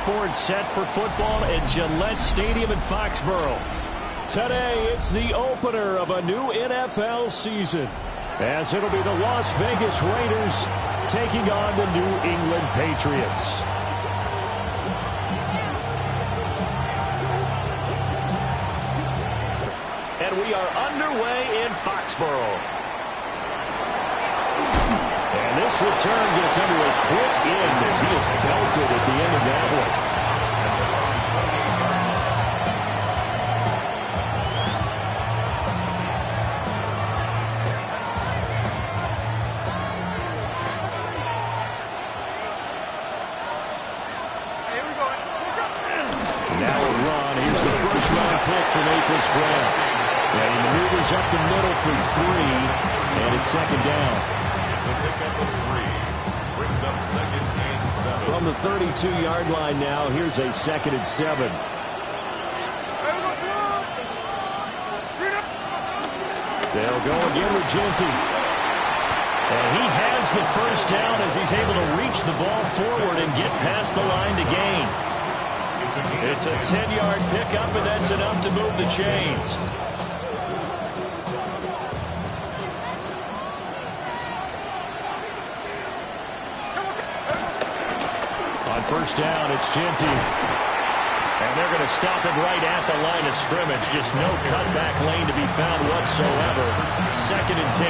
scoreboard set for football at Gillette Stadium in Foxborough. Today, it's the opener of a new NFL season, as it'll be the Las Vegas Raiders taking on the New England Patriots. And we are underway in Foxborough. And this return going to come to a quick end as he is belted at the end of that one. Now a run. Here's the first-round pick from April's draft. And he maneuvers up the middle for 3, and it's second down. So pick up the 3. Brings up 2nd and 7. From the 32-yard line now, here's a 2nd and 7. They'll go again with Genty. And he has the first down as he's able to reach the ball forward and get past the line to gain. It's a 10-yard pickup, and that's enough to move the chains. On first down, it's Genty. And they're going to stop it right at the line of scrimmage. Just no cutback lane to be found whatsoever. 2nd and 10.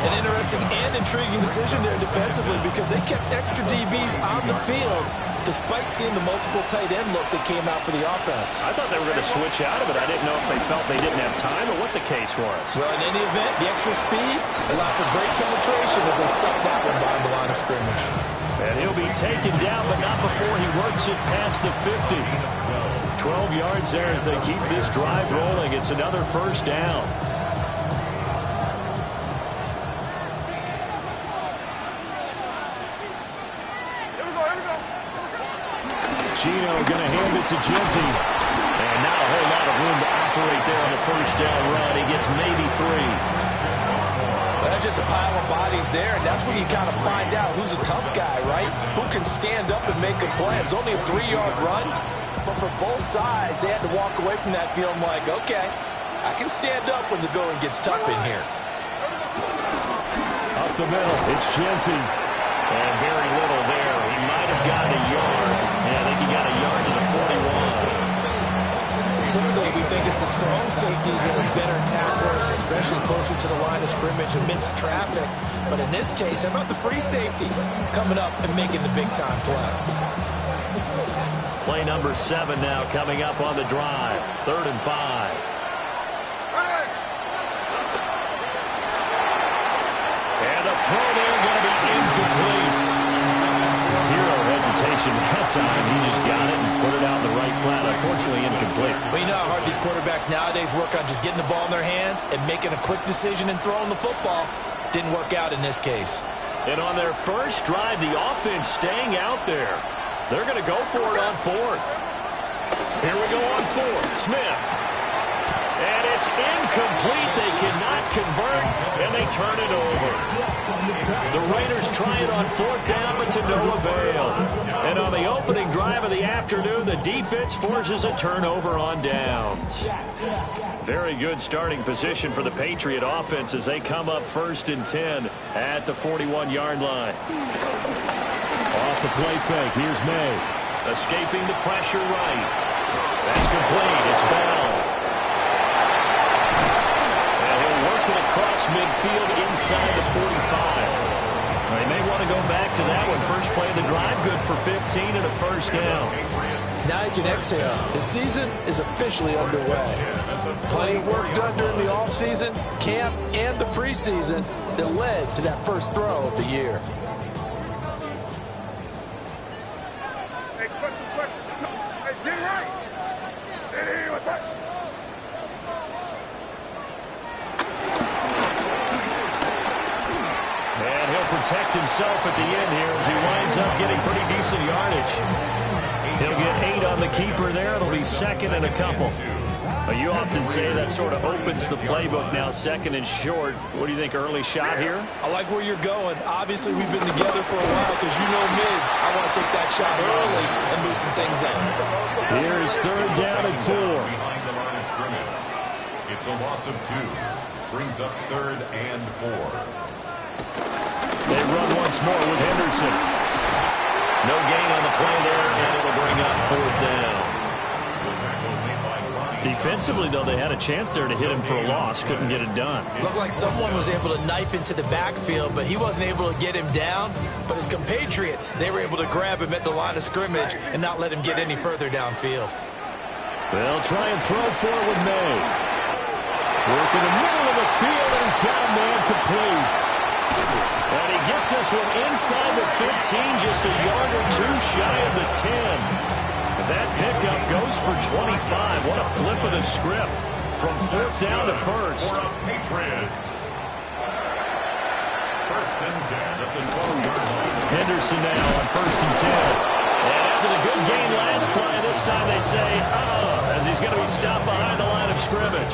An interesting and intriguing decision there defensively because they kept extra DBs on the field despite seeing the multiple tight end look that came out for the offense. I thought they were going to switch out of it. I didn't know if they felt they didn't have time or what the case was. Well, in any event, the extra speed allowed for great penetration as they stuck that one behind the line of scrimmage. And he'll be taken down, but not before he works it past the 50. 12 yards there as they keep this drive rolling. It's another first down. Chino going to hand it to Genty. And not a whole lot of room to operate there on the first down run. He gets maybe 3. Well, that's just a pile of bodies there, and that's when you kind of find out who's a tough guy, right? Who can stand up and make a play. It's only a 3-yard run, but for both sides, they had to walk away from that feeling like, okay, I can stand up when the going gets tough in here. Up the middle, it's Genty. And very little there. He might have got a yard. Yeah, I think he got a yard to the 41. Typically, we think it's the strong safeties that are better tacklers, especially closer to the line of scrimmage amidst traffic. But in this case, how about the free safety coming up and making the big-time play? Play number 7 now coming up on the drive. 3rd and 5. And the throw there going to be incomplete. Zero hesitation that time. He just got it and put it out in the right flat. Unfortunately, incomplete. Well, you know how hard these quarterbacks nowadays work on just getting the ball in their hands and making a quick decision and throwing the football. Didn't work out in this case. And on their first drive, the offense staying out there. They're going to go for it on 4th. Here we go on 4th. Smith. And it's incomplete. They cannot convert, and they turn it over. The Raiders try it on 4th down, but to no avail. And on the opening drive of the afternoon, the defense forces a turnover on downs. Very good starting position for the Patriot offense as they come up 1st and 10 at the 41-yard line. Off the play fake, here's May. Escaping the pressure right. That's complete. It's Bell. Across midfield inside the 45. They may want to go back to that one. First play of the drive, good for 15 and a first down. Now you can exhale. The season is officially underway. Plenty of work done during the offseason, camp, and the preseason that led to that first throw of the year. Protect himself at the end here as he winds up getting pretty decent yardage. He'll get 8 on the keeper there. It'll be 2nd and a couple. You often say that sort of opens the playbook now, 2nd and short. What do you think, early shot here? I like where you're going. Obviously, we've been together for a while because you know me. I want to take that shot early loosen things up. Here's third down and 4. Behind the line of scrimmage. It's a loss of 2. Brings up third and 4. They run once more with Henderson. No gain on the play there, and it'll bring up fourth down. Defensively, though, they had a chance there to hit him for a loss. Couldn't get it done. Looked like someone was able to knife into the backfield, but he wasn't able to get him down. But his compatriots, they were able to grab him at the line of scrimmage and not let him get any further downfield. They'll try and throw for it with May. Work in the middle of the field, and he's got a man complete. And he gets this one inside the 15, just a yard or two shy of the 10. That pickup goes for 25. What a flip of the script from fourth down to first. Patriots. First and 10 at the 12-yard line. Henderson now on first and 10. And after the good gain last play, this time they say, as he's going to be stopped behind the line of scrimmage.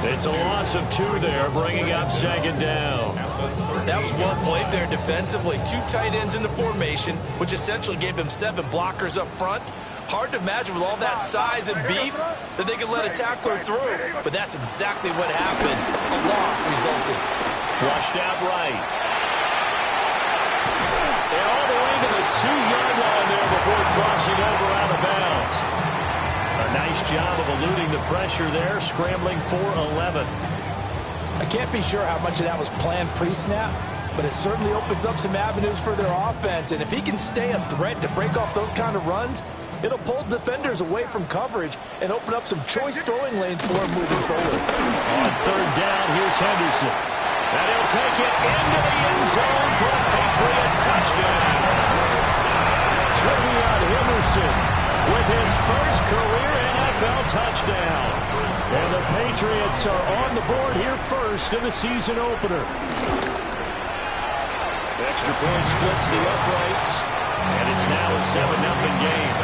It's a loss of 2 there, bringing up second down. That was well played there defensively. 2 tight ends in the formation, which essentially gave them 7 blockers up front. Hard to imagine with all that size and beef that they could let a tackler through. But that's exactly what happened. A loss resulted. Flushed out right. And all the way to the 2-yard line there before crossing over out of bounds. A nice job of eluding the pressure there, scrambling for 11. I can't be sure how much of that was planned pre-snap, but it certainly opens up some avenues for their offense. And if he can stay a threat to break off those kind of runs, it'll pull defenders away from coverage and open up some choice throwing lanes for him moving forward. On third down, here's Henderson. And he'll take it into the end zone for a Patriot touchdown. Trevion Henderson with his first career NFL touchdown. And the Patriots are on the board here first in the season opener. Extra point splits the uprights, and it's now a 7-0 game.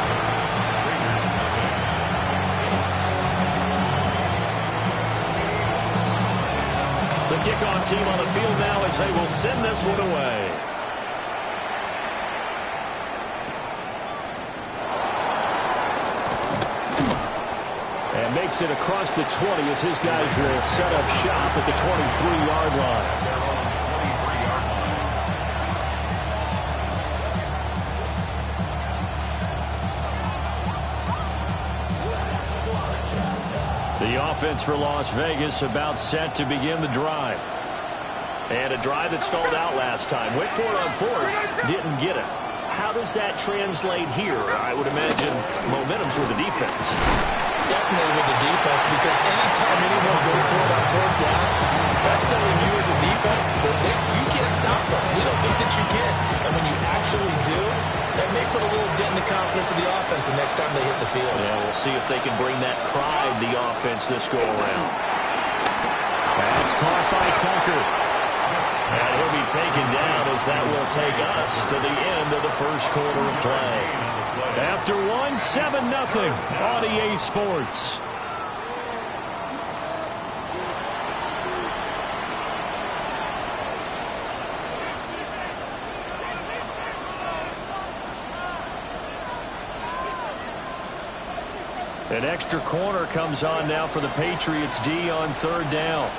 The kickoff team on the field now as they will send this one away. And makes it across the 20 as his guys will set up shop at the 23-yard line. The offense for Las Vegas about set to begin the drive. And a drive that stalled out last time. Went for it on fourth, didn't get it. How does that translate here? I would imagine momentum's with the defense. Definitely with the defense, because anytime anyone goes for it on fourth down, that's telling you as a defense that you can't stop us. We don't think that you can. And when you actually do, that may put a little dent in the confidence of the offense the next time they hit the field. Yeah, we'll see if they can bring that pride, the offense, this go-around. That's caught by Tucker. And he'll be taken down as that will take us to the end of the first quarter of play. After 7-0 on EA Sports. An extra corner comes on now for the Patriots D on third down.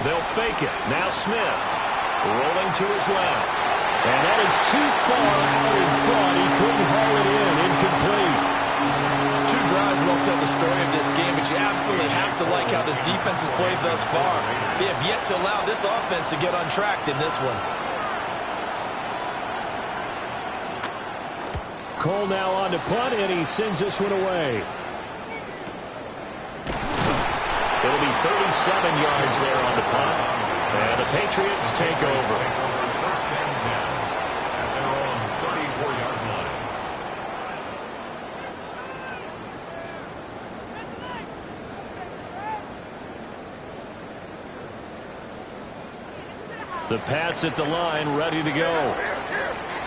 They'll fake it. Now Smith rolling to his left. And that is too far out in front. He couldn't haul it in. Incomplete. 2 drives won't tell the story of this game, but you absolutely have to like how this defense has played thus far. They have yet to allow this offense to get untracked in this one. Cole now on to punt, and he sends this one away. It'll be 37 yards there on the punt. And the Patriots take over. First and 10 at their own 34-yard line. The Pats at the line, ready to go.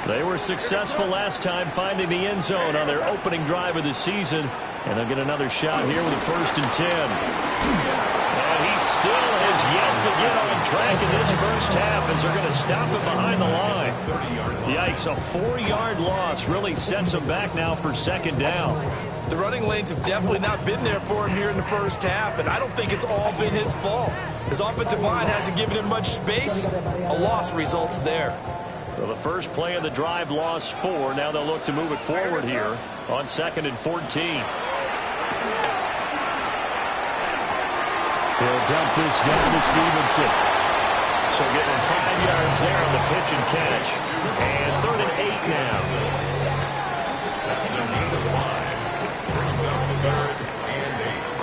They were successful last time finding the end zone on their opening drive of the season. And they'll get another shot here with a first and 10. And he he still has yet to get on track in this first half as they're going to stop him behind the line. Yikes, a 4-yard loss really sets him back now for second down. The running lanes have definitely not been there for him here in the first half, and I don't think it's all been his fault. His offensive line hasn't given him much space. A loss results there. Well, the first play of the drive lost 4. Now they'll look to move it forward here on 2nd and 14. He'll dump this down to Stevenson. So getting 5 yards there on the pitch and catch. And 3rd and 8 now.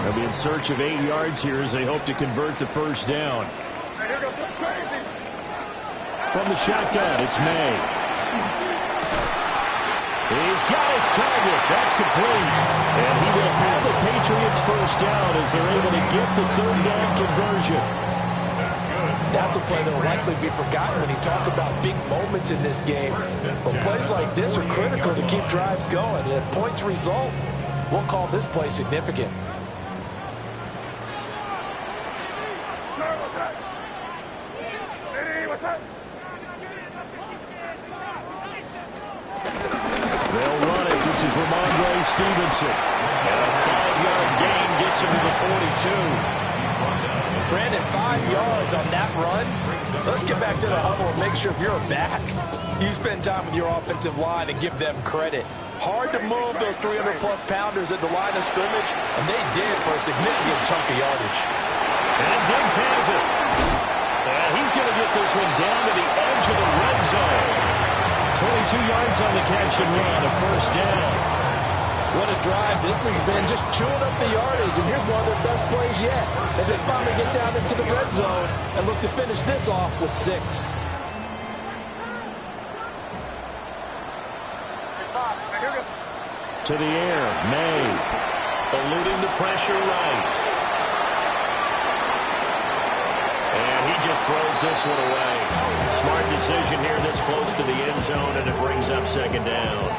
They'll be in search of 8 yards here as they hope to convert the first down. From the shotgun, it's May. He's got his target. That's complete. And he will have the Patriots first down as they're able to get the 3rd down conversion. That's a play that will likely be forgotten when you talk about big moments in this game. But plays like this are critical to keep drives going. And if points result, we'll call this play significant. They'll run it. This is Ramondre Stevenson. And a 5-yard gain gets him to the 42. Brandon, 5 yards on that run. Let's get back to the huddle and make sure if you're a back, you spend time with your offensive line and give them credit. Hard to move those 300-plus pounders at the line of scrimmage, and they did for a significant chunk of yardage. And Diggs has it. And he's going to get this one down to the edge of the red zone. 22 yards on the catch and run, a first down. What a drive this has been, just chewing up the yardage, and here's one of their best plays yet as they finally get down into the red zone and look to finish this off with 6. To the air, May. Eluding the pressure right. And he just throws this one away. Smart decision here this close to the end zone, and it brings up second down.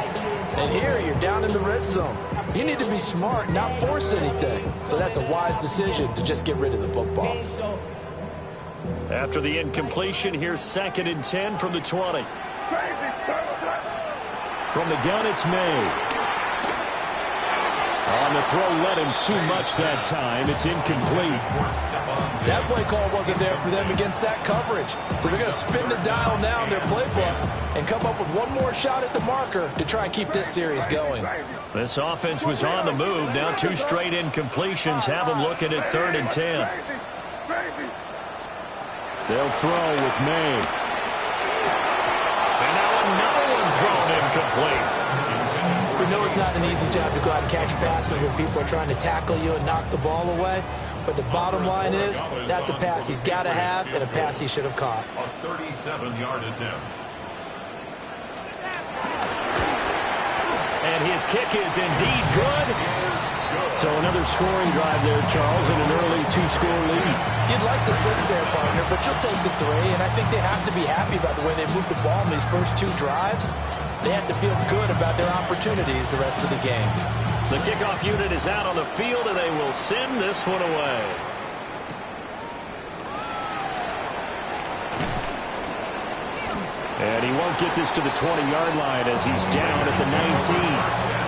And here you're down in the red zone. You need to be smart, not force anything. So that's a wise decision to just get rid of the football. After the incompletion, here's 2nd and 10 from the 20. From the gun, it's May. On the throw, led him too much that time. It's incomplete. That play call wasn't there for them against that coverage. So they're going to spin the dial now in their playbook and come up with one more shot at the marker to try and keep this series going. This offense was on the move. Now 2 straight incompletions have them looking at 3rd and 10. They'll throw with May. And now another one thrown incomplete. We know it's not an easy job to go out and catch passes when people are trying to tackle you and knock the ball away. But the bottom line is, that's a pass he's got to have and a pass he should have caught. A 37-yard attempt. And his kick is indeed good. So another scoring drive there, Charles, and an early 2-score lead. You'd like the 6 there, partner, but you'll take the 3. And I think they have to be happy about the way they moved the ball in these first 2 drives. They have to feel good about their opportunities the rest of the game. The kickoff unit is out on the field, and they will send this one away. And he won't get this to the 20-yard line as he's down at the 19.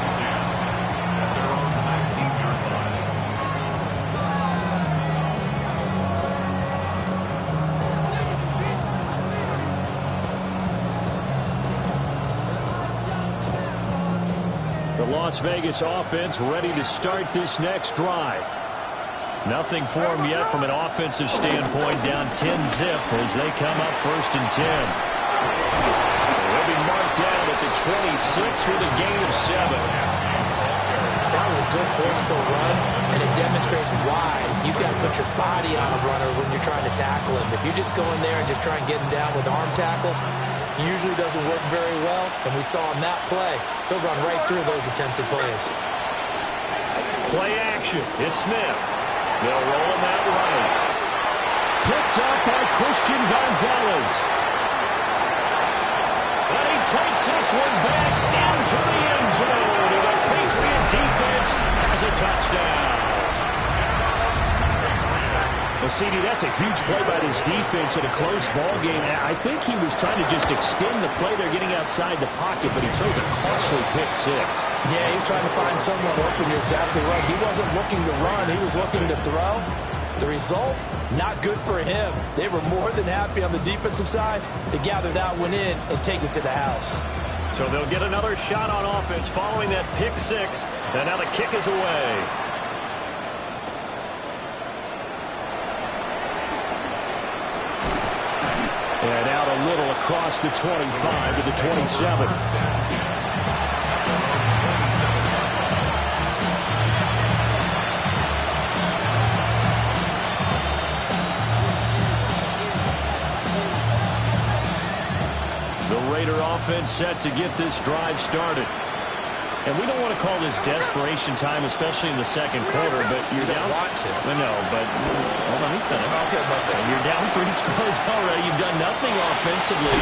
Las Vegas offense ready to start this next drive. Nothing for them yet from an offensive standpoint, down 10-zip as they come up 1st and 10. They'll be marked down at the 26 with a gain of 7. That was a good forceful run, and it demonstrates why you've got to put your body on a runner when you're trying to tackle him. If you just go in there and just try and get him down with arm tackles, usually doesn't work very well, and we saw on that play, he'll run right through those attempted plays. Play action. It's Smith. They'll roll him out right. Picked up by Christian Gonzalez. And he takes this one back into the end zone, and the Patriot defense has a touchdown. Well, CD, that's a huge play by this defense in a close ball game. I think he was trying to just extend the play. They're getting outside the pocket, but he throws a costly pick six. Yeah, he's trying to find someone open. You're exactly right. He wasn't looking to run. He was looking to throw. The result, not good for him. They were more than happy on the defensive side to gather that one in and take it to the house. So they'll get another shot on offense following that pick six. And now the kick is away. And out a little across the 25 to the 27. The Raider offense set to get this drive started. And we don't want to call this desperation time, especially in the second quarter, but you're down. Want to. No, but well, let me finish. Okay, but You're down 3 scores already. You've done nothing offensively,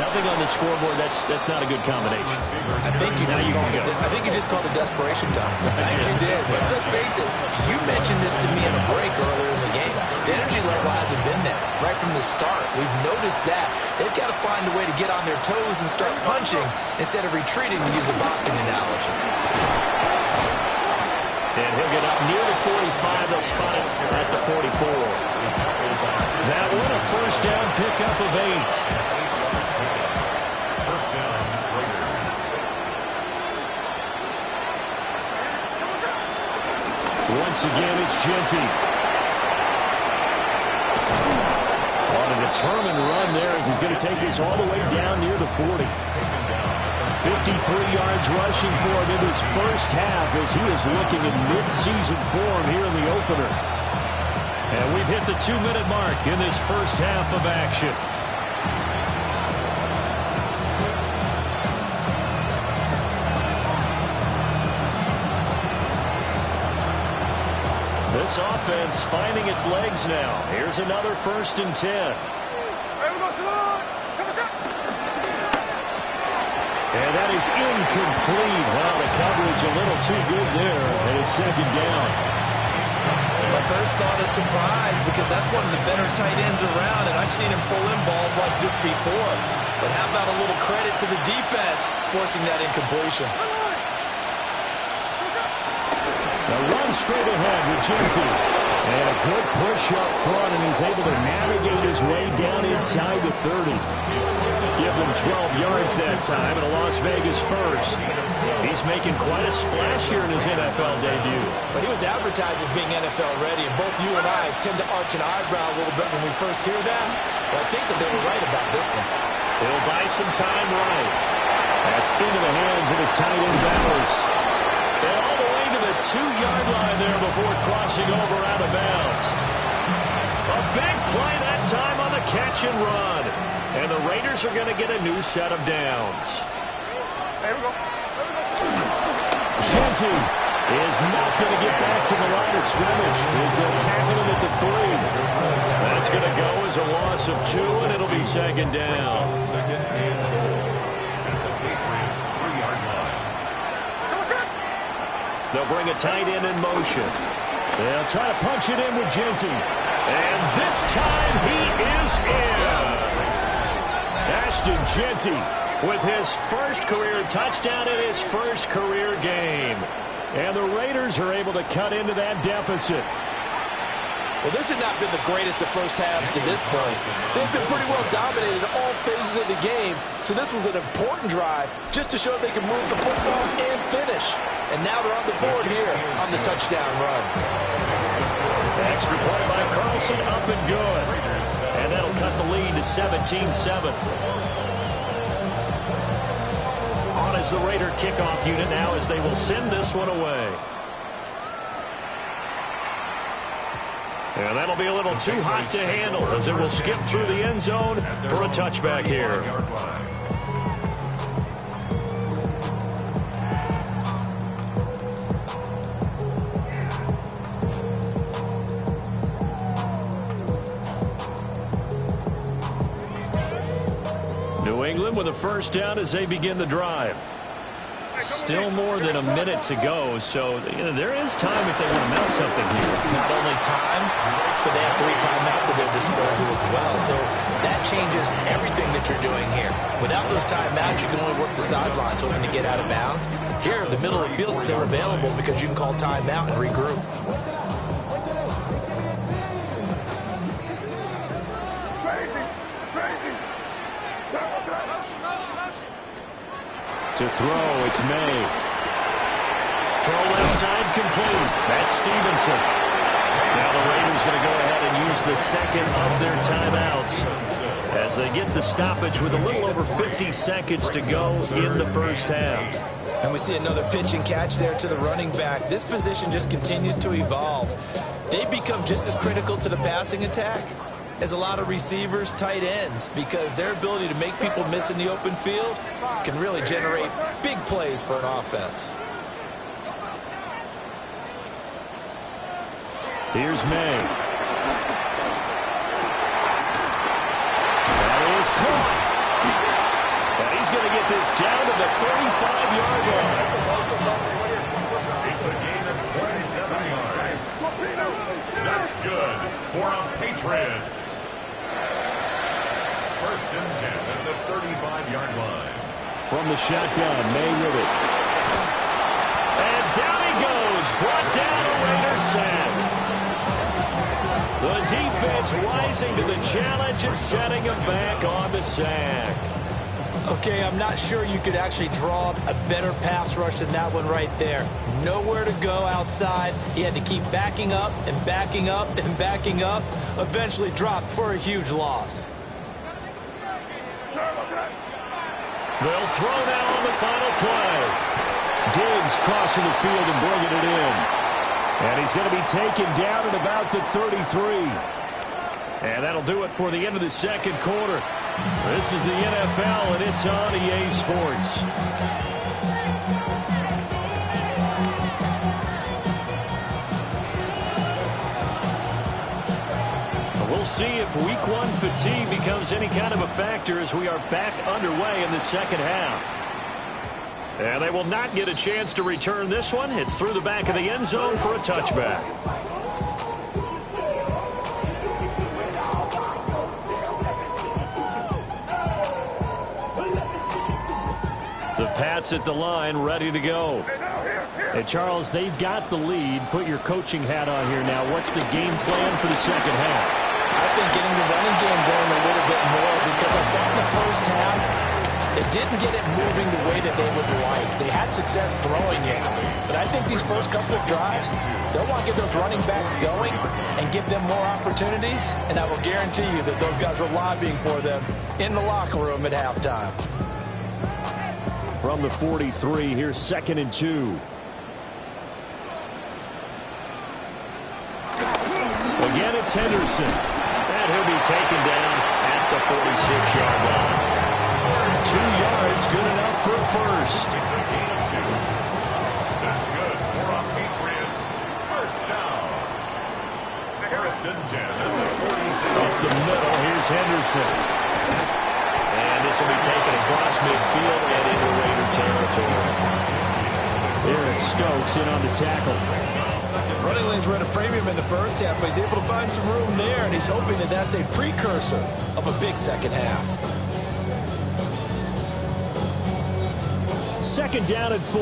nothing on the scoreboard. That's not a good combination. I think you just called it desperation time. I think you did. But let's face it, you mentioned this to me in a break earlier in the game. The energy level hasn't been there right from the start. We've noticed that. They've got to find a way to get on their toes and start punching instead of retreating, to use a boxing analogy. And he'll get up near the 45. They'll spot it at the 44. That one a first down pickup of 8. First down, Raiders. Once again, it's Genty. On a determined run there as he's going to take this all the way down near the 40. 53 yards rushing for him in his first half as he is looking in mid-season form here in the opener. And we've hit the 2-minute mark in this first half of action. This offense finding its legs now. Here's another 1st and 10. And that is incomplete. Wow, the coverage a little too good there. And it's 2nd down. My first thought is surprise, because that's one of the better tight ends around, and I've seen him pull in balls like this before. But how about a little credit to the defense forcing that incompletion? Now run straight ahead with Genty. And a good push up front, and he's able to navigate his way down inside the 30. Give them 12 yards that time, and a Las Vegas first. He's making quite a splash here in his NFL debut. But he was advertised as being NFL ready, and both you and I tend to arch an eyebrow a little bit when we first hear that. But I think that they were right about this one. He'll buy some time right. That's into the hands of his tight end Bowers. And all the way to the 2-yard line there before crossing over out of bounds. A big play that time on the catch and run. And the Raiders are going to get a new set of downs. Genty is not going to get back to the line of scrimmage as they'll tackle him at the 3. That's going to go as a loss of 2, and it'll be 2nd down. They'll bring a tight end in motion. They'll try to punch it in with Genty. And this time he is in. Ashton Genty with his first career touchdown in his first career game. And the Raiders are able to cut into that deficit. Well, this has not been the greatest of first halves to this point. They've been pretty well dominated in all phases of the game, so this was an important drive just to show they can move the football and finish. And now they're on the board here on the touchdown run. Extra point by Carlson, up and good. And that'll cut the lead to 17-7. On as the Raider kickoff unit now as they will send this one away. And that'll be a little too hot to handle as it will skip through the end zone for a touchback here. New England with a first down as they begin the drive. Still more than a minute to go, so there is time if they want to mount something here. Not only time, but they have 3 timeouts at their disposal as well. So that changes everything that you're doing here. Without those timeouts, you can only work the sidelines hoping to get out of bounds. Here, the middle of the field is still available because you can call timeout and regroup. To throw, it's May. Throw left side complete. That's Stevenson. Now the Raiders going to go ahead and use the second of their timeouts as they get the stoppage with a little over 50 seconds to go in the first half. And we see another pitch and catch there to the running back. This position just continues to evolve. They become just as critical to the passing attack as a lot of receivers, tight ends, because their ability to make people miss in the open field can really generate big plays for an offense. Here's May. That is caught. And he's going to get this down to the 35-yard line. It's a gain of 27 yards. That's good for our Patriots. First and 10 at the 35-yard line. From the shotgun, May with it. And down he goes. Brought down a Raiders sack. The defense rising to the challenge and setting him back on the sack. Okay, I'm not sure you could actually draw a better pass rush than that one right there. Nowhere to go outside. He had to keep backing up and backing up and backing up. Eventually dropped for a huge loss. They'll throw now on the final play. Diggs crossing the field and bringing it in. And he's going to be taken down at about the 33. And that'll do it for the end of the second quarter. This is the NFL, and it's on EA Sports. We'll see if Week 1 fatigue becomes any kind of a factor as we are back underway in the second half. And they will not get a chance to return this one. It's through the back of the end zone for a touchback. The Pats at the line, ready to go. Hey, Charles, they've got the lead. Put your coaching hat on here now. What's the game plan for the second half? I think getting the running game going a little bit more, because I thought in the first half, they didn't get it moving the way that they would like. They had success throwing it. But I think these first couple of drives, they'll want to get those running backs going and give them more opportunities. And I will guarantee you that those guys were lobbying for them in the locker room at halftime. From the 43, here's 2nd and 2. Again, it's Henderson. And he'll be taken down at the 46-yard line. 2 yards, good enough for a first. It's a gain of 2. That's good for our Patriots. First down. First and 10 at the 46. Up the middle, here's Henderson. And this will be taken across midfield and into Raider territory. Aaron Stokes in on the tackle. Running lanes were at a premium in the first half, but he's able to find some room there, and he's hoping that that's a precursor of a big second half. 2nd down and 4.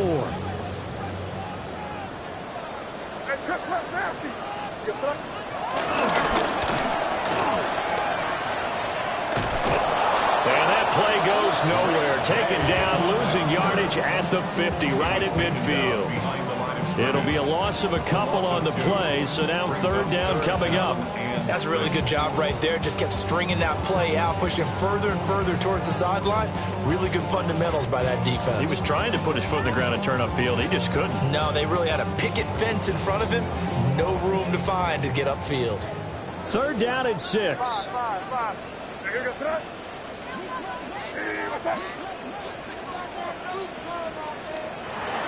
And that play goes nowhere. Taken down, losing yardage at the 50, right at midfield. It'll be a loss of a couple on the play, so now 3rd down coming up. That's a really good job right there. Just kept stringing that play out, pushing him further and further towards the sideline. Really good fundamentals by that defense. He was trying to put his foot in the ground and turn upfield. He just couldn't. No, they really had a picket fence in front of him. No room to find to get upfield. 3rd down and 6.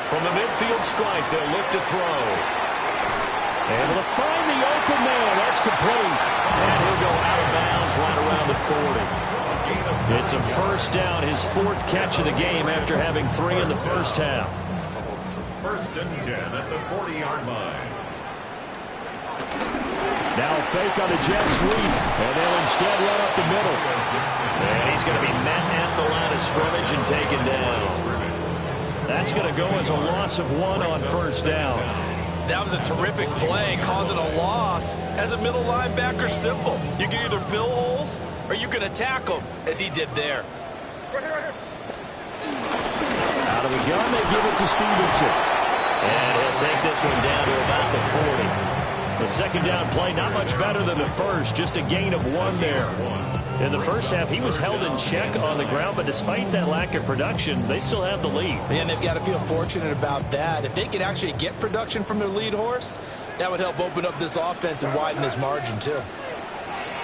From the midfield stripe, they'll look to throw. Able to find the open man. That's complete. And he'll go out of bounds right around the 40. It's a first down, his 4th catch of the game after having 3 in the first half. First and 10 at the 40-yard line. Now a fake on the jet sweep, and they'll instead run up the middle. And he's going to be met at the line of scrimmage and taken down. That's going to go as a loss of 1 on first down. That was a terrific play, causing a loss. As a middle linebacker, simple. You can either fill holes or you can attack them, as he did there. Out of the gun, they give it to Stevenson. And he'll take this one down to about the 40. The second down play, not much better than the first, just a gain of 1 there. In the first half, he was held in check on the ground, but despite that lack of production, they still have the lead. And they've got to feel fortunate about that. If they can actually get production from their lead horse, that would help open up this offense and widen this margin, too.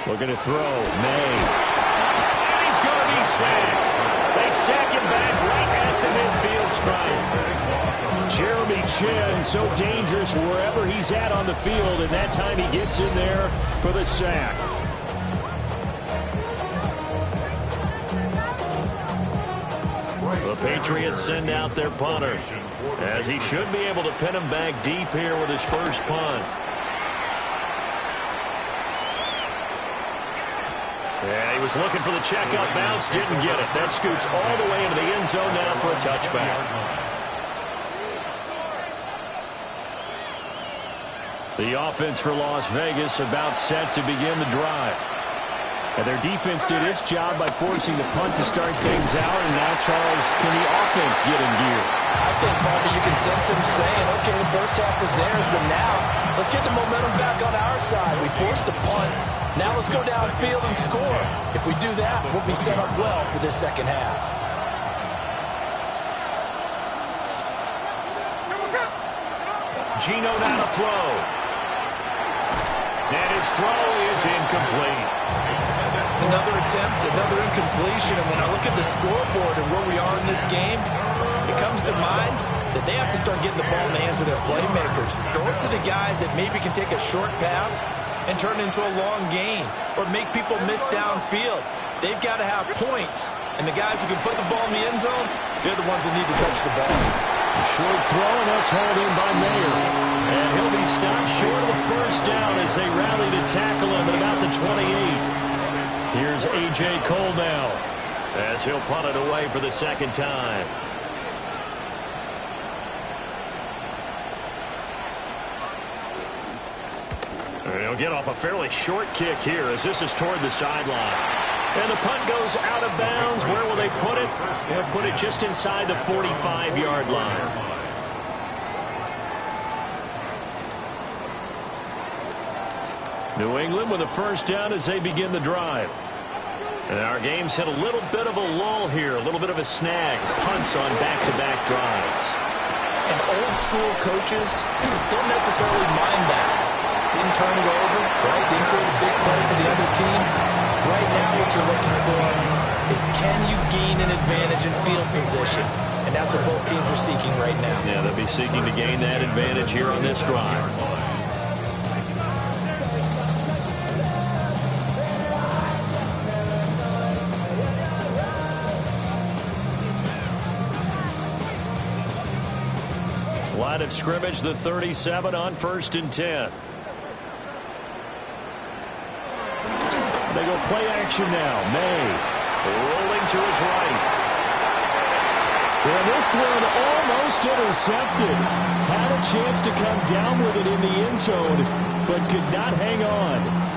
Looking to throw, May. And he's going to be sacked. They sack him back right at the midfield stripe. Jeremy Chin, so dangerous wherever he's at on the field, and that time he gets in there for the sack. The Patriots send out their punter, as he should be able to pin him back deep here with his first punt. Yeah, he was looking for the checkout bounce, didn't get it. That scoots all the way into the end zone now for a touchback. The offense for Las Vegas about set to begin the drive. And their defense did its job by forcing the punt to start things out. And now, Charles, can the offense get in gear? I think, Bobby, you can sense him saying, okay, the first half was theirs, but now let's get the momentum back on our side. We forced a punt. Now let's go downfield and score. If we do that, we'll be set up well for this second half. Gino now to throw. And his throw is incomplete. Another attempt, another incompletion. And when I look at the scoreboard and where we are in this game, it comes to mind that they have to start getting the ball in the hands of their playmakers. Throw it to the guys that maybe can take a short pass and turn it into a long gain or make people miss downfield. They've got to have points. And the guys who can put the ball in the end zone, they're the ones that need to touch the ball. A short throw, and that's hauled in by Mayer. And he'll be stopped short of the first down as they rally to tackle him at about the 28. Here's A.J. Cole now as he'll punt it away for the second time. He'll get off a fairly short kick here as this is toward the sideline. And the punt goes out of bounds. Where will they put it? They'll put it just inside the 45-yard line. New England with a first down as they begin the drive. And our game's hit a little bit of a lull here, a little bit of a snag. Punts on back-to-back drives. And old-school coaches don't necessarily mind that. Didn't turn it over, right? Didn't create a big play for the other team. Right now what you're looking for is can you gain an advantage in field position? And that's what both teams are seeking right now. Yeah, they'll be seeking to gain that advantage here on this drive. Line of scrimmage, the 37 on 1st and 10. They go play action now. May rolling to his right. And this one almost intercepted. Had a chance to come down with it in the end zone, but could not hang on.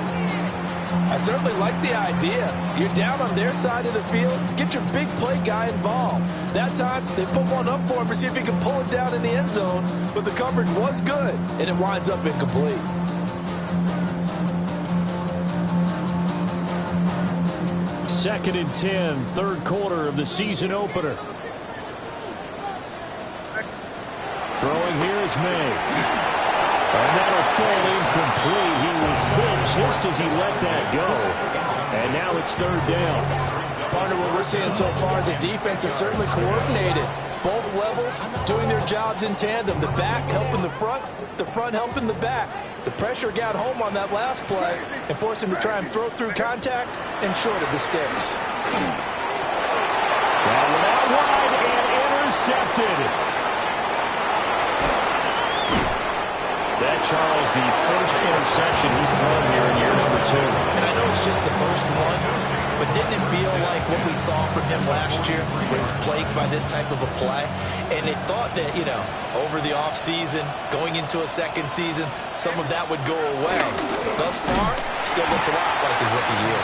I certainly like the idea. You're down on their side of the field. Get your big play guy involved. That time, they put one up for him to see if he can pull it down in the end zone, but the coverage was good, and it winds up incomplete. Second and 10, third quarter of the season opener. Throwing here is May. And that'll fall incomplete. He was hit just as he let that go. And now it's third down. Partner, what we're seeing so far is the defense is certainly coordinated. Both levels doing their jobs in tandem. The back helping the front helping the back. The pressure got home on that last play and forced him to try and throw through contact and short of the sticks. That one out wide and intercepted. That, Charles, the first interception he's thrown here in year number 2. And I know it's just the first one, but didn't it feel like what we saw from him last year when he was plagued by this type of a play? And they thought that, you know, over the offseason, going into a second season, some of that would go away. Thus far, still looks a lot like his rookie year.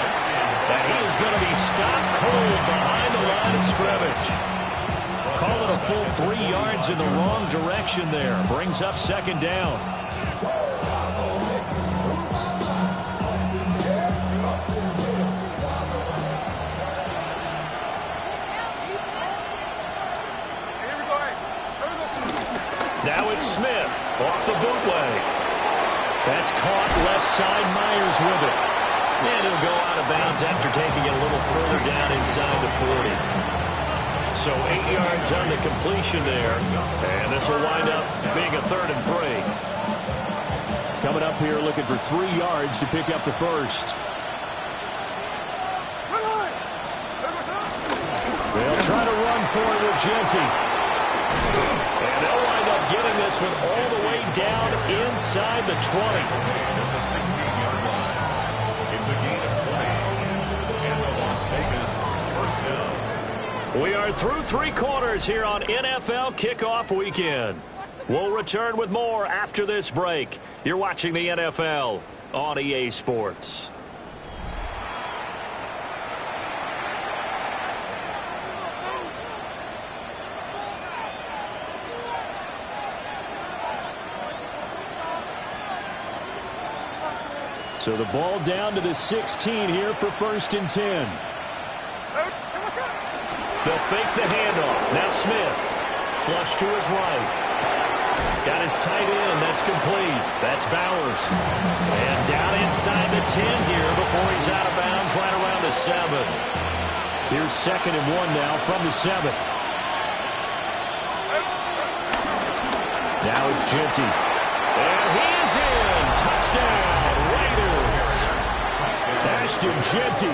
And he is going to be stopped cold behind the line of scrimmage. Call it a full 3 yards in the wrong direction there. Brings up second down. Now it's Smith off the bootleg. That's caught left side. Myers with it. And he'll go out of bounds after taking it a little further down inside the 40. So 8 yards on the completion there. And this will wind up being a 3rd and 3. Coming up here looking for 3 yards to pick up the first. They'll try to run for it with Genty. And they'll wind up getting this one all the way down inside the 20. At the 16-yard line. It's a gain of 20. And the Las Vegas first down. We are through 3 quarters here on NFL Kickoff Weekend. We'll return with more after this break. You're watching the NFL on EA Sports. So the ball down to the 16 here for 1st and 10. They'll fake the handoff. Now Smith. Flush to his right. Got his tight end. That's complete. That's Bowers. And down inside the 10 here before he's out of bounds right around the 7. Here's 2nd and 1 now from the 7. Now it's Genty. And he is in. Touchdown, Raiders. Ashton Genty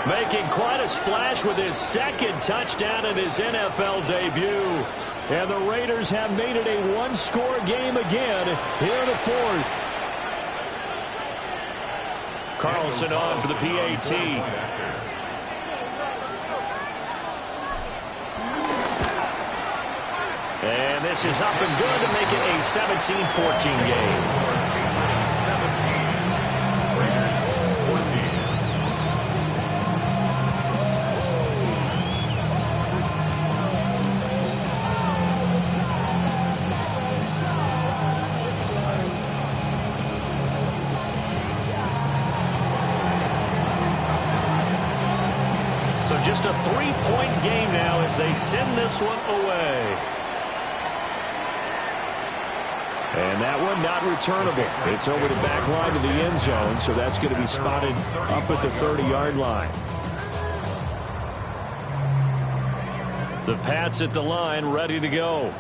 making quite a splash with his 2nd touchdown in his NFL debut. And the Raiders have made it a 1-score game again here in the 4th. Carlson on for the PAT. And this is up and good to make it a 17-14 game. 17. Raiders 14. So just a 3-point game now as they send this one away. And that one not returnable. It's over the back line of the end zone, so that's going to be spotted up at the 30-yard line. The Pats at the line, ready to go.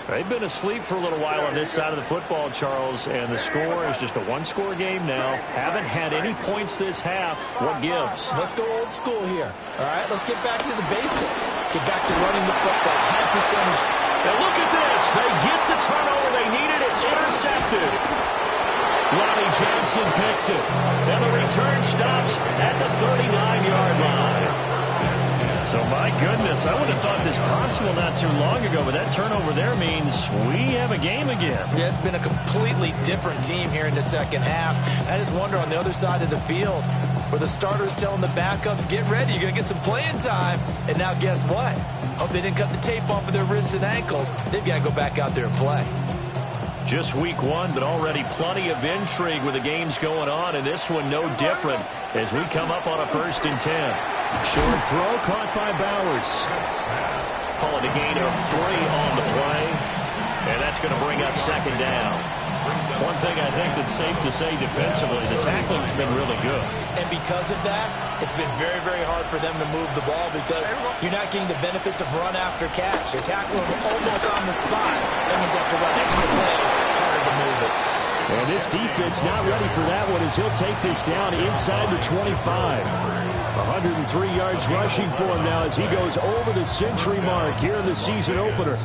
They've been asleep for a little while on this side of the football, Charles, and the score is just a 1-score game now. Haven't had any points this half. What gives? Let's go old school here. All right, let's get back to the basics. Get back to running the football. High percentage. And look at this. They get the turnover they needed. It's intercepted. Lonnie Johnson picks it. And the return stops at the 39-yard line. So, my goodness, I would have thought this possible not too long ago, but that turnover there means we have a game again. Yeah, it's been a completely different team here in the second half. I just wonder on the other side of the field where the starters telling the backups, get ready, you're going to get some playing time. And now guess what? Hope they didn't cut the tape off of their wrists and ankles. They've got to go back out there and play. Just week 1, but already plenty of intrigue with the games going on, and this one no different as we come up on a 1st and 10. Short throw caught by Bowers. Call it a gain of 3 on the play, and that's going to bring up 2nd down. One thing I think that's safe to say defensively, the tackling's been really good. And because of that, it's been very, very hard for them to move the ball because you're not getting the benefits of run after catch. You're tackling them almost on the spot. That means you have to run extra plays, harder to move it. And this defense not ready for that one as he'll take this down inside the 25. 103 yards rushing for him now as he goes over the century mark here in the season opener.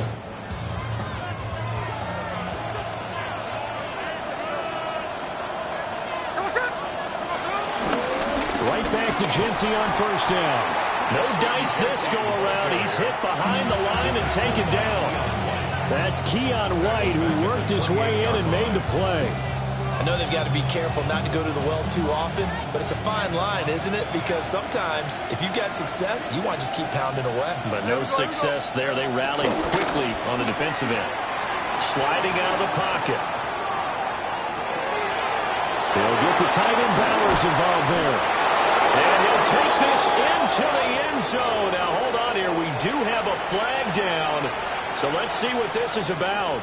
Right back to Genty on first down. No dice this go around. He's hit behind the line and taken down. That's Keon White who worked his way in and made the play. I know they've got to be careful not to go to the well too often, but it's a fine line, isn't it? Because sometimes if you've got success, you want to just keep pounding away. But no success there. They rallied quickly on the defensive end. Sliding out of the pocket. They'll get the tight end Bowers involved there. And he'll take this into the end zone. Now, hold on here. We do have a flag down. So let's see what this is about.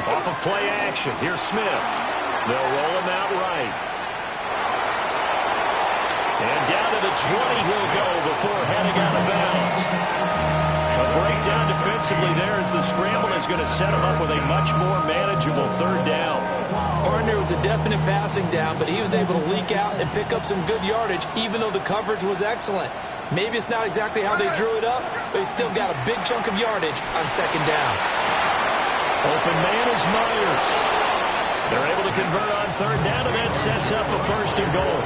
Off of play action. Here's Smith. They'll roll him out right. And down to the 20 he'll go before heading out of bounds. A breakdown defensively there as the scramble is going to set him up with a much more manageable third down. Partner was a definite passing down, but he was able to leak out and pick up some good yardage, even though the coverage was excellent. Maybe it's not exactly how they drew it up, but he still got a big chunk of yardage on second down. Open man is Myers. They're able to convert on third down, and that sets up a first and goal.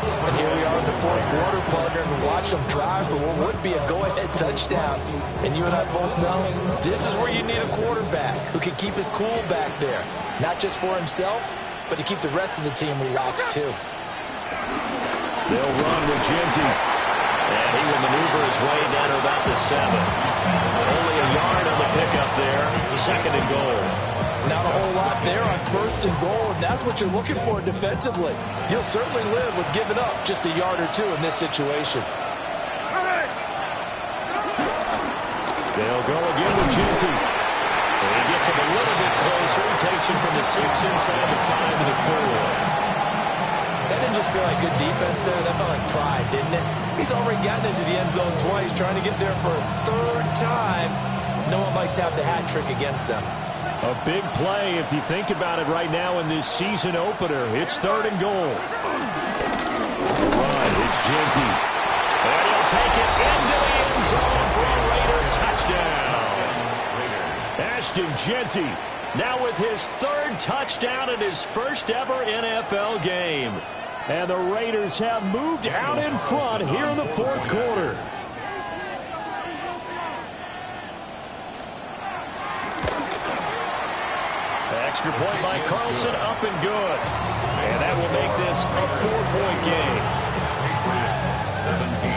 And here we are in the fourth quarter, partner, and watch them drive for what would be a go-ahead touchdown. And you and I both know this is where you need a quarterback who can keep his cool back there. Not just for himself, but to keep the rest of the team relaxed, too. They'll run with Genty. And he will maneuver his way down to about the 7. Only a yard on the pickup there. Second and goal. Not a whole lot there on first and goal, and that's what you're looking for defensively. You'll certainly live with giving up just a yard or two in this situation. They'll go again with Genty. And he gets him a little bit closer. He takes him from the 6 inside the 5 to the 4. That didn't just feel like good defense there. That felt like pride, didn't it? He's already gotten into the end zone twice, trying to get there for a third time. No one likes to have the hat trick against them. A big play if you think about it right now in this season opener. It's third and goal. Right, it's Genty. And he'll take it into the end zone for a Raider touchdown. Ashton Genty now with his third touchdown in his first ever NFL game. And the Raiders have moved out in front here in the fourth quarter. Extra point by Carlson, up and good. And that will make this a 4-point game. 17.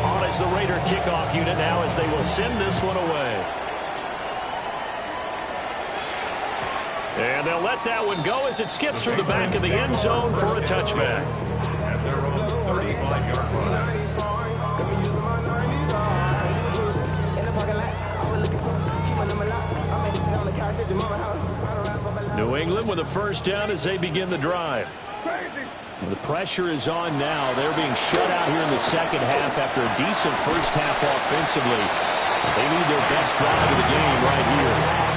On is the Raider kickoff unit now as they will send this one away. And they'll let that one go as it skips through the back of the end zone for a touchback. At their own 35-yard line. New England with a first down as they begin the drive. The pressure is on now. They're being shut out here in the second half after a decent first half offensively. They need their best drive of the game right here.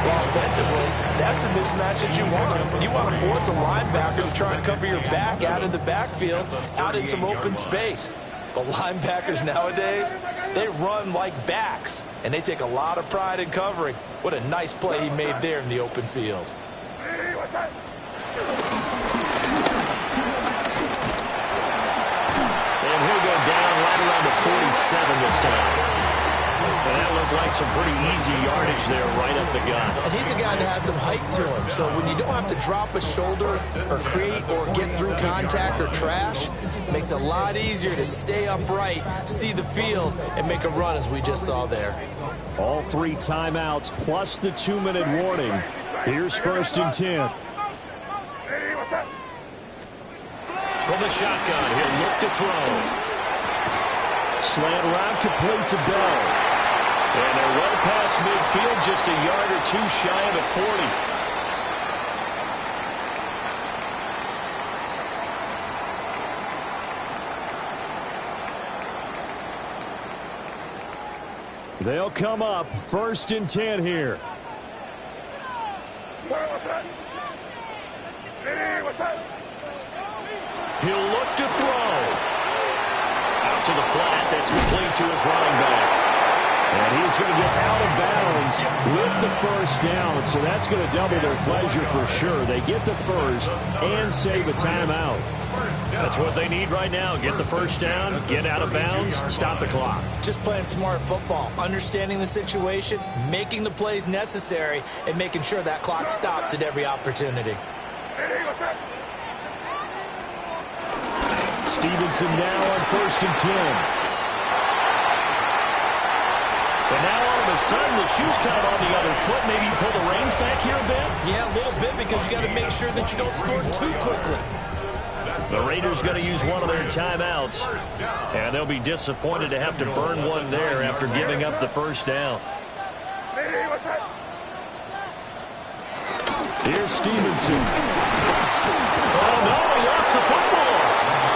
Well, offensively, that's the mismatch that you want. You want to force a linebacker to try and cover your back out of the backfield, out in some open space. The linebackers nowadays, they run like backs, and they take a lot of pride in covering. What a nice play he made there in the open field. And he'll go down right around the 47 this time. And that looked like some pretty easy yardage there right up the gut. And he's a guy that has some height to him, so when you don't have to drop a shoulder or create or get through contact or trash, it makes it a lot easier to stay upright, see the field, and make a run as we just saw there. All 3 timeouts plus the 2-minute warning. Here's 1st and 10. From the shotgun, he'll look to throw. Slant route complete to Bell. And they're well past midfield, just a yard or 2 shy of the 40. They'll come up 1st and 10 here. He'll look to throw. Out to the flat. That's complete to his running back. And he's going to get out of bounds with the 1st down. So that's going to double their pleasure for sure. They get the 1st and save a timeout. That's what they need right now. Get the 1st down, get out of bounds, stop the clock. Just playing smart football, understanding the situation, making the plays necessary, and making sure that clock stops at every opportunity. Stevenson now on 1st and 10. And now all of a sudden the shoe's kind of on the other foot. Maybe you pull the reins back here a bit? Yeah, a little bit, because you got to make sure that you don't score too quickly. The Raiders going to use one of their timeouts, and they'll be disappointed to have to burn one there after giving up the 1st down. Here's Stevenson. Oh, no, he lost the football.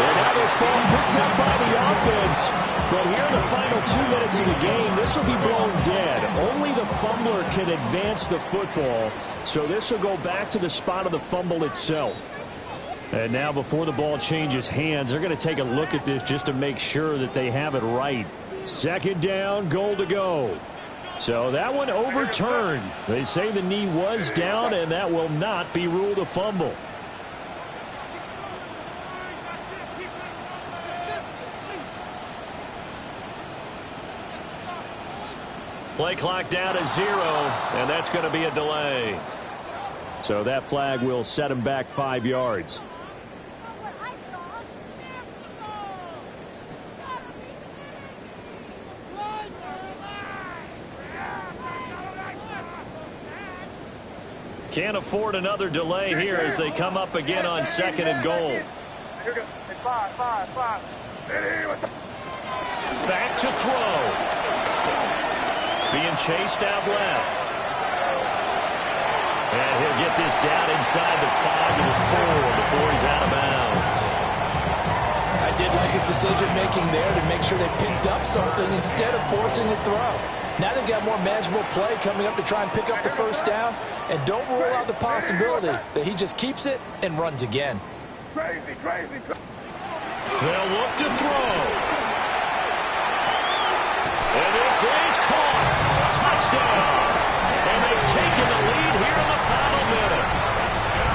And now this ball picked up by the offense. But here in the final 2 minutes of the game, this will be blown dead. Only the fumbler can advance the football, so this will go back to the spot of the fumble itself. And now before the ball changes hands, they're going to take a look at this just to make sure that they have it right. 2nd down, goal to go. So that one overturned. They say the knee was down, and that will not be ruled a fumble. Play clock down to 0, and that's going to be a delay. So that flag will set him back 5 yards. Can't afford another delay here as they come up again on 2nd and goal. Back to throw. Being chased out left. And he'll get this down inside the 5 to the 4 before he's out of bounds. I did like his decision-making there to make sure they picked up something instead of forcing the throw. Now they've got more manageable play coming up to try and pick up the 1st down. And don't rule out the possibility that he just keeps it and runs again. Crazy. They'll look to throw. And this is caught. Touchdown. And they've taken the lead here in the final minute.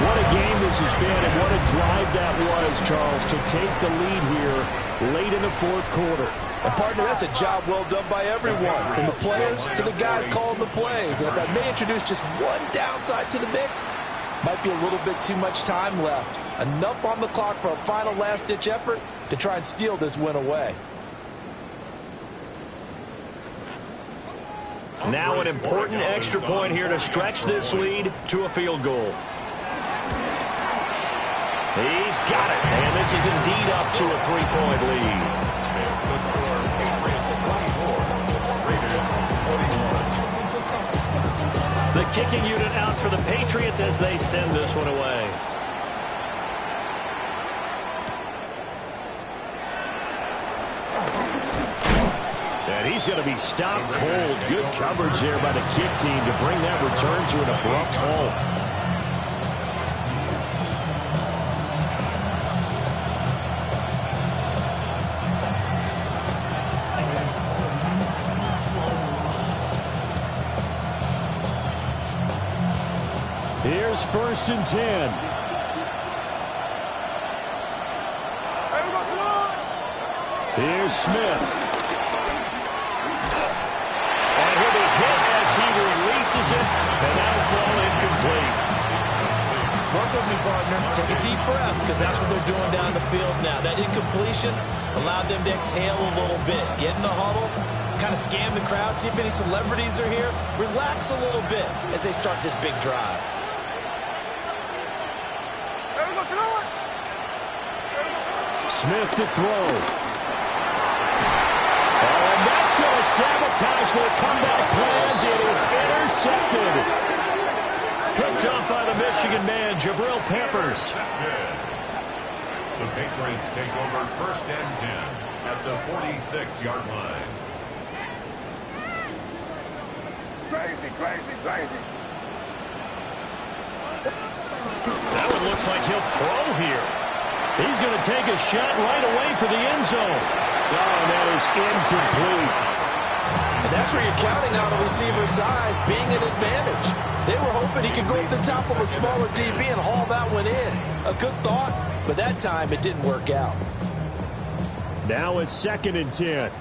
What a game this has been, and what a drive that was, Charles, to take the lead here late in the 4th quarter. And, partner, that's a job well done by everyone, from the players to the guys calling the plays. And if I may introduce just one downside to the mix, might be a little bit too much time left. Enough on the clock for a final last-ditch effort to try and steal this win away. Now an important extra point here to stretch this lead to a field goal. He's got it, and this is indeed up to a 3-point lead. The score, Patriots 24, Raiders 41. The kicking unit out for the Patriots as they send this one away. And he's going to be stopped cold. Good coverage there by the kick team to bring that return to an abrupt halt. Here's 1st and 10. Here's Smith. misses it, and that'll fall incomplete. Work with me, partner. Take a deep breath, because that's what they're doing down the field now. That incompletion allowed them to exhale a little bit. Get in the huddle, kind of scan the crowd, see if any celebrities are here. Relax a little bit as they start this big drive. Smith to throw. And that's going to sabotage their comeback plans. It is intercepted. Picked up by the Michigan man, Jabril Peppers. The Patriots take over 1st and 10 at the 46-yard line. Crazy. That one looks like he'll throw here. He's going to take a shot right away for the end zone. Oh, and that is incomplete. And that's where you're counting on the receiver's size being an advantage. They were hoping he could go up the top of a smaller DB and haul that one in. A good thought, but that time it didn't work out. Now it's 2nd and 10.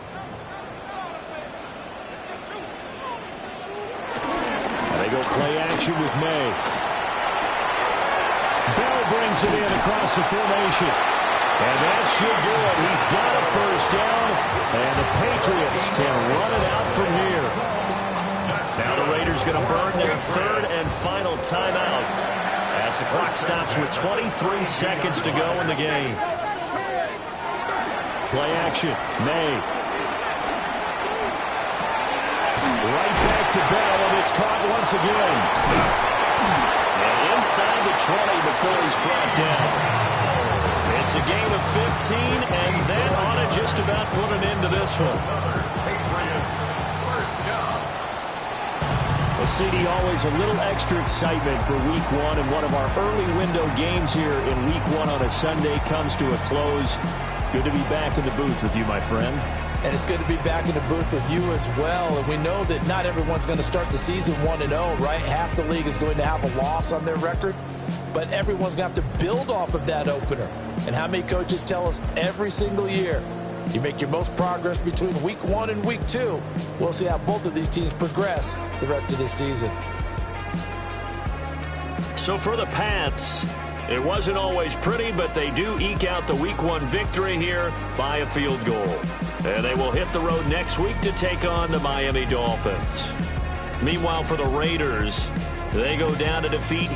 They go play action with May. Bell brings it in across the formation. And that should do it. He's got a 1st down. And the Patriots can run it out from here. Now the Raiders going to burn their 3rd and final timeout as the clock stops with 23 seconds to go in the game. Play action. May. Right back to Bell, and it's caught once again. And inside the 20 before he's brought down. It's a gain of 15, and that ought to just about put an end to this one. Patriots, 1st down. Well, CD, always a little extra excitement for Week 1, and one of our early window games here in Week 1 on a Sunday comes to a close. Good to be back in the booth with you, my friend. And it's good to be back in the booth with you as well. And we know that not everyone's going to start the season 1-0, right? Half the league is going to have a loss on their record. But everyone's going to have to build off of that opener. And how many coaches tell us every single year, you make your most progress between Week 1 and Week 2. We'll see how both of these teams progress the rest of this season. So for the Pats, it wasn't always pretty, but they do eke out the Week 1 victory here by a field goal. And they will hit the road next week to take on the Miami Dolphins. Meanwhile, for the Raiders, they go down to defeat